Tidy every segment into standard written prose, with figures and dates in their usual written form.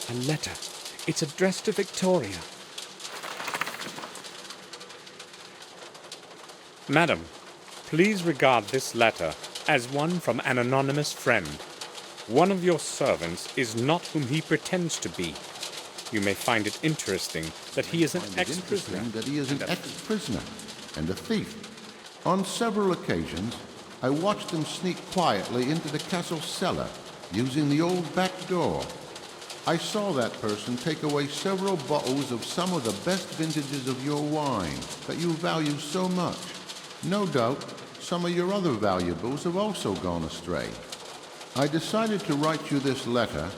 A letter. It's addressed to Victoria. Madam, please regard this letter as one from an anonymous friend. One of your servants is not whom he pretends to be. You may find it interesting that he is an ex-prisoner. And a thief. On several occasions, I watched him sneak quietly into the castle cellar, using the old back door. I saw that person take away several bottles of some of the best vintages of your wine that you value so much. No doubt, some of your other valuables have also gone astray. I decided to write you this letter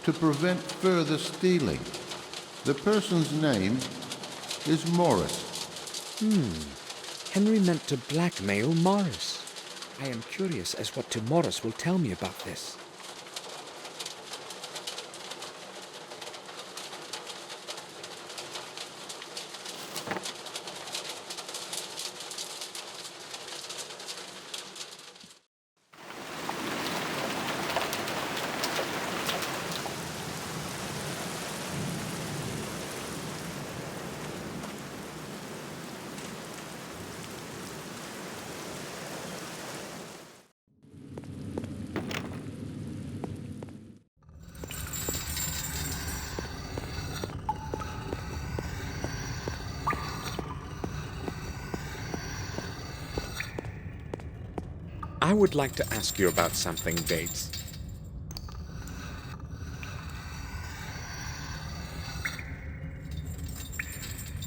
to prevent further stealing. The person's name is Morris. Henry meant to blackmail Morris. I am curious as what Morris will tell me about this. I would like to ask you about something, Bates.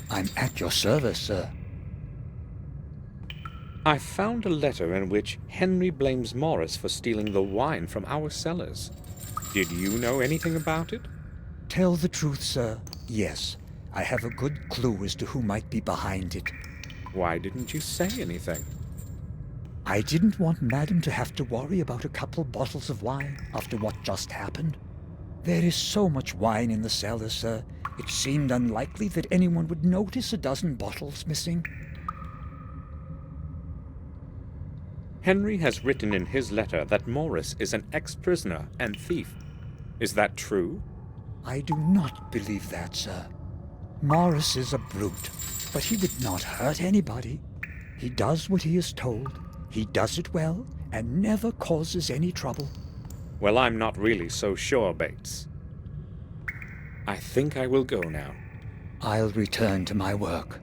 I'm at your service, sir. I found a letter in which Henry blames Morris for stealing the wine from our cellars. Did you know anything about it? Tell the truth, sir. Yes, I have a good clue as to who might be behind it. Why didn't you say anything? I didn't want Madam to have to worry about a couple bottles of wine after what just happened. There is so much wine in the cellar, sir. It seemed unlikely that anyone would notice a dozen bottles missing. Henry has written in his letter that Morris is an ex-prisoner and thief. Is that true? I do not believe that, sir. Morris is a brute, but he would not hurt anybody. He does what he is told. He does it well and never causes any trouble. Well, I'm not really so sure, Bates. I think I will go now. I'll return to my work.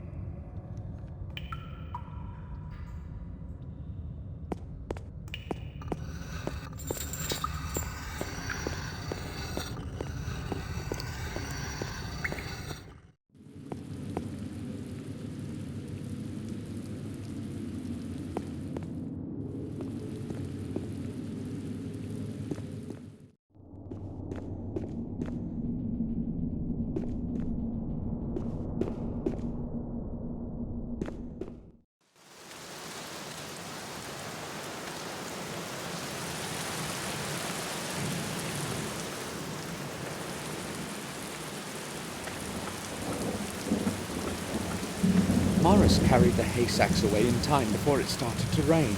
Morris carried the hay sacks away in time before it started to rain.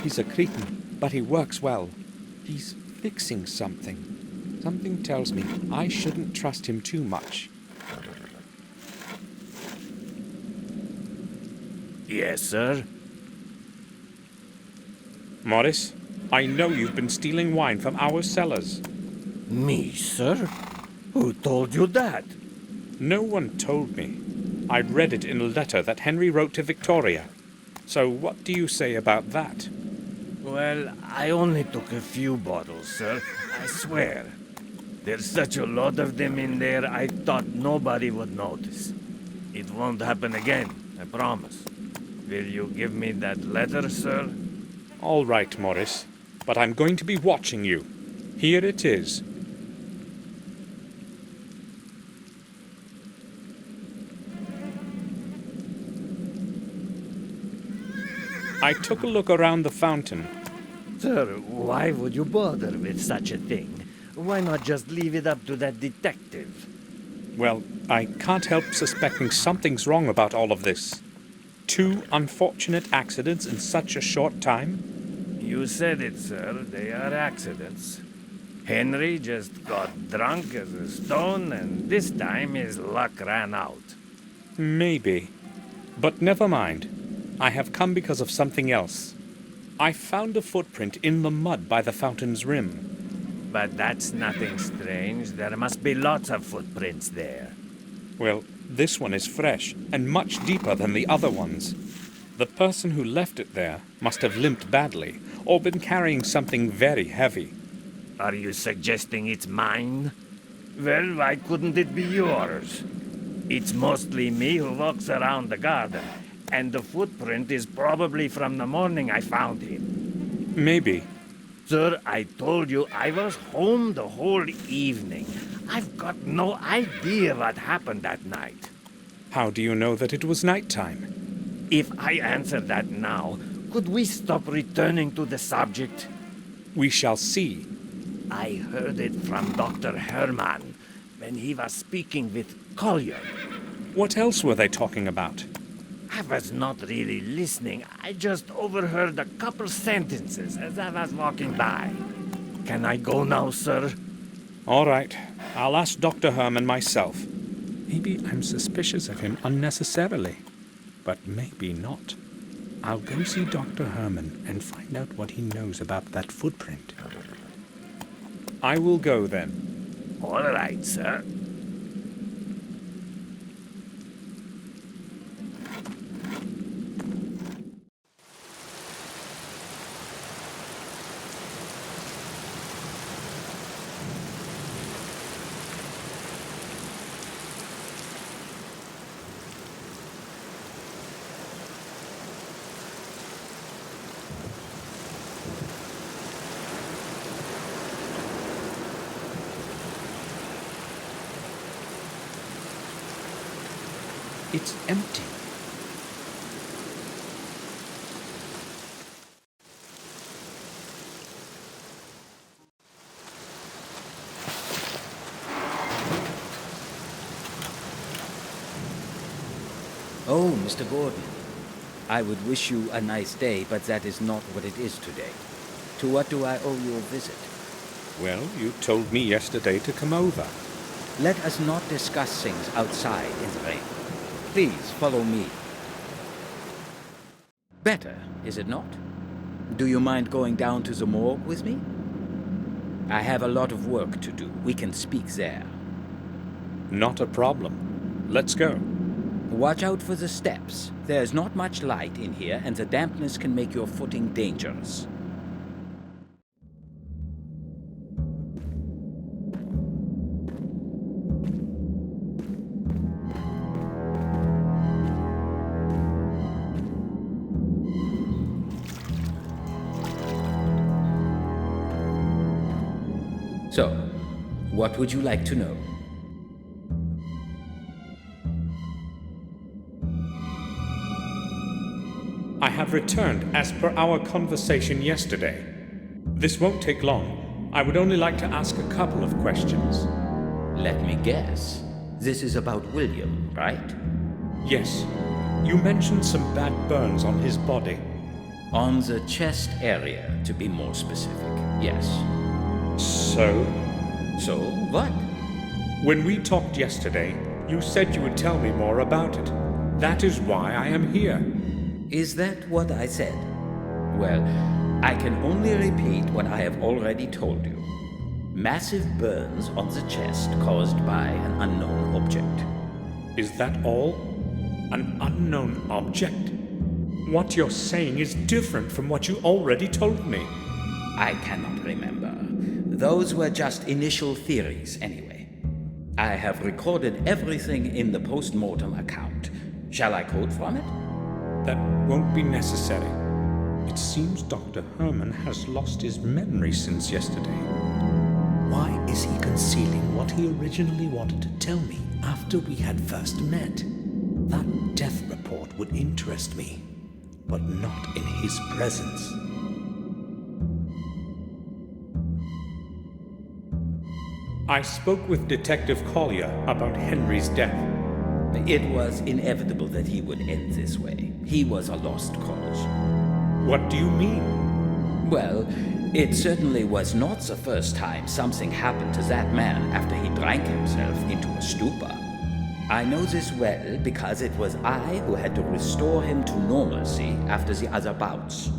He's a cretin, but he works well. He's fixing something. Something tells me I shouldn't trust him too much. Yes, sir? Morris, I know you've been stealing wine from our cellars. Me, sir? Who told you that? No one told me. I read it in a letter that Henry wrote to Victoria. So what do you say about that? Well, I only took a few bottles, sir. I swear. There's such a lot of them in there, I thought nobody would notice. It won't happen again, I promise. Will you give me that letter, sir? All right, Morris. But I'm going to be watching you. Here it is. I took a look around the fountain. Sir, why would you bother with such a thing? Why not just leave it up to that detective? Well, I can't help suspecting something's wrong about all of this. 2 unfortunate accidents in such a short time? You said it, sir. They are accidents. Henry just got drunk as a stone, and this time his luck ran out. Maybe. But never mind. I have come because of something else. I found a footprint in the mud by the fountain's rim. But that's nothing strange. There must be lots of footprints there. Well, this one is fresh and much deeper than the other ones. The person who left it there must have limped badly or been carrying something very heavy. Are you suggesting it's mine? Well, why couldn't it be yours? It's mostly me who walks around the garden, and the footprint is probably from the morning I found him. Maybe. Sir, I told you I was home the whole evening. I've got no idea what happened that night. How do you know that it was nighttime? If I answer that now, could we stop returning to the subject? We shall see. I heard it from Dr. Herman when he was speaking with Collier. What else were they talking about? I was not really listening. I just overheard a couple sentences as I was walking by. Can I go now, sir? All right. I'll ask Dr. Herman myself. Maybe I'm suspicious of him unnecessarily. But maybe not. I'll go see Dr. Herman and find out what he knows about that footprint. I will go then. All right, sir. It's empty. Oh, Mr. Gordon. I would wish you a nice day, but that is not what it is today. To what do I owe you a visit? Well, you told me yesterday to come over. Let us not discuss things outside in the rain. Please follow me. Better, is it not? Do you mind going down to the morgue with me? I have a lot of work to do. We can speak there. Not a problem. Let's go. Watch out for the steps. There's not much light in here, and the dampness can make your footing dangerous. So, what would you like to know? I have returned as per our conversation yesterday. This won't take long. I would only like to ask a couple of questions. Let me guess. This is about William, right? Yes. You mentioned some bad burns on his body. On the chest area, to be more specific. Yes. So? So, what? When we talked yesterday, you said you would tell me more about it. That is why I am here. Is that what I said? Well, I can only repeat what I have already told you. Massive burns on the chest caused by an unknown object. Is that all? An unknown object? What you're saying is different from what you already told me. I cannot remember. Those were just initial theories, anyway. I have recorded everything in the post-mortem account. Shall I quote from it? That won't be necessary. It seems Dr. Herman has lost his memory since yesterday. Why is he concealing what he originally wanted to tell me after we had first met? That death report would interest me, but not in his presence. I spoke with Detective Collier about Henry's death. It was inevitable that he would end this way. He was a lost cause. What do you mean? Well, it certainly was not the first time something happened to that man after he drank himself into a stupor. I know this well because it was I who had to restore him to normalcy after the other bouts.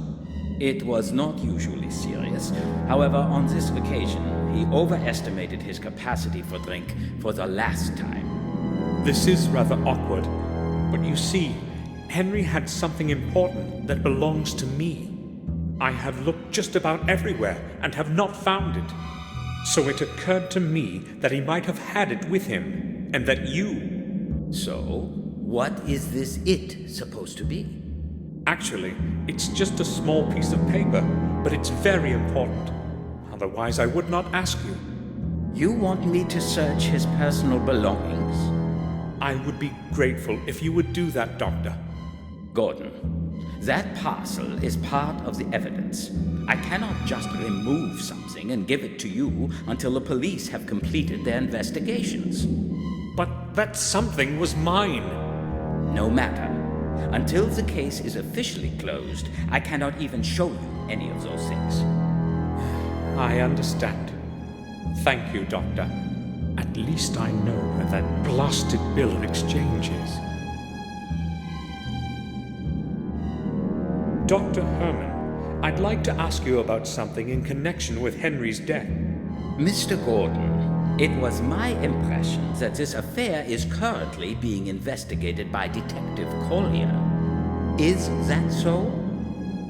It was not usually serious. However, on this occasion, he overestimated his capacity for drink for the last time. This is rather awkward, but you see, Henry had something important that belongs to me. I have looked just about everywhere and have not found it. So it occurred to me that he might have had it with him, and that you... So, what is this it supposed to be? Actually, it's just a small piece of paper, but it's very important. Otherwise, I would not ask you. You want me to search his personal belongings? I would be grateful if you would do that, Doctor. Gordon, that parcel is part of the evidence. I cannot just remove something and give it to you until the police have completed their investigations. But that something was mine. No matter. Until the case is officially closed, I cannot even show you any of those things. I understand. Thank you, Doctor. At least I know where that blasted bill of exchange is. Dr. Herman, I'd like to ask you about something in connection with Henry's death. Mr. Gordon, it was my impression that this affair is currently being investigated by Detective Collier. Is that so?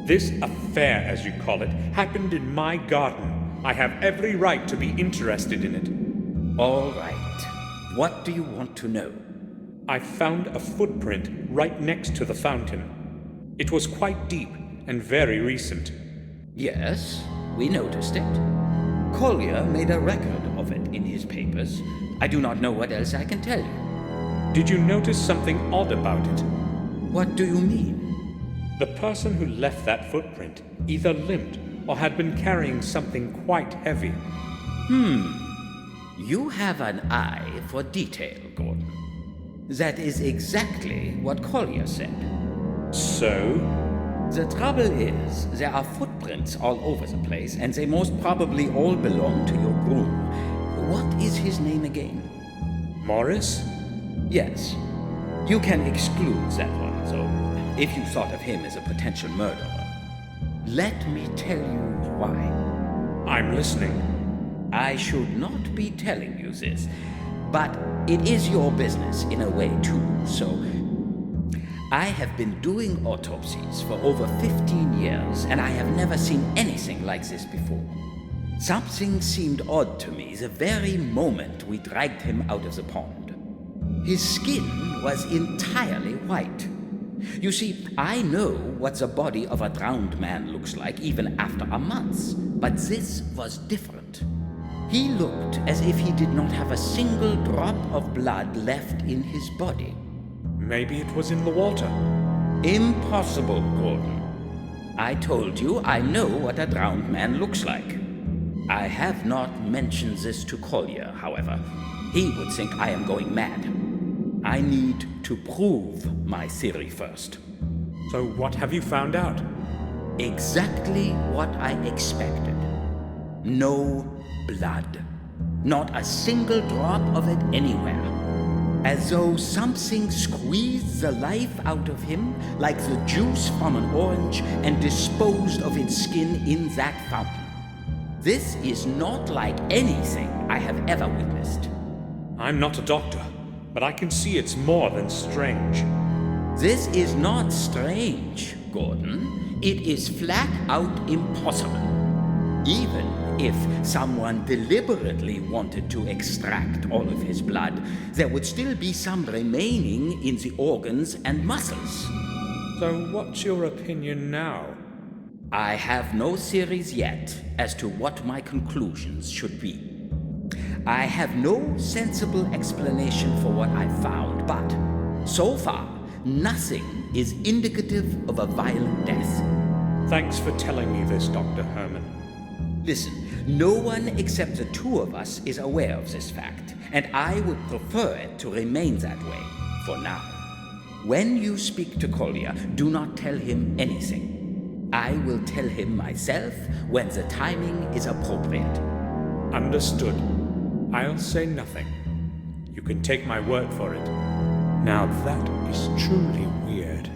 This affair, as you call it, happened in my garden. I have every right to be interested in it. All right. What do you want to know? I found a footprint right next to the fountain. It was quite deep and very recent. Yes, we noticed it. Collier made a record of it in his papers. I do not know what else I can tell you. Did you notice something odd about it? What do you mean? The person who left that footprint either limped or had been carrying something quite heavy. You have an eye for detail, Gordon. That is exactly what Collier said. So? The trouble is, there are footprints all over the place, and they most probably all belong to your groom. What is his name again? Morris? Yes. You can exclude that one, though, if you thought of him as a potential murderer. Let me tell you why. I'm listening. I should not be telling you this, but it is your business in a way too, so... I have been doing autopsies for over 15 years, and I have never seen anything like this before. Something seemed odd to me the very moment we dragged him out of the pond. His skin was entirely white. You see, I know what the body of a drowned man looks like even after a month, but this was different. He looked as if he did not have a single drop of blood left in his body. Maybe it was in the water. Impossible, Gordon. I told you I know what a drowned man looks like. I have not mentioned this to Collier, however. He would think I am going mad. I need to prove my theory first. So what have you found out? Exactly what I expected. No blood. Not a single drop of it anywhere. As though something squeezed the life out of him, like the juice from an orange, and disposed of its skin in that fountain. This is not like anything I have ever witnessed. I'm not a doctor, but I can see it's more than strange. This is not strange, Gordon. It is flat out impossible. Even if someone deliberately wanted to extract all of his blood, there would still be some remaining in the organs and muscles. So what's your opinion now? I have no theories yet as to what my conclusions should be. I have no sensible explanation for what I found, but so far, nothing is indicative of a violent death. Thanks for telling me this, Dr. Herman. Listen, no one except the two of us is aware of this fact, and I would prefer it to remain that way for now. When you speak to Kolya, do not tell him anything. I will tell him myself when the timing is appropriate. Understood. I'll say nothing. You can take my word for it. Now that is truly weird.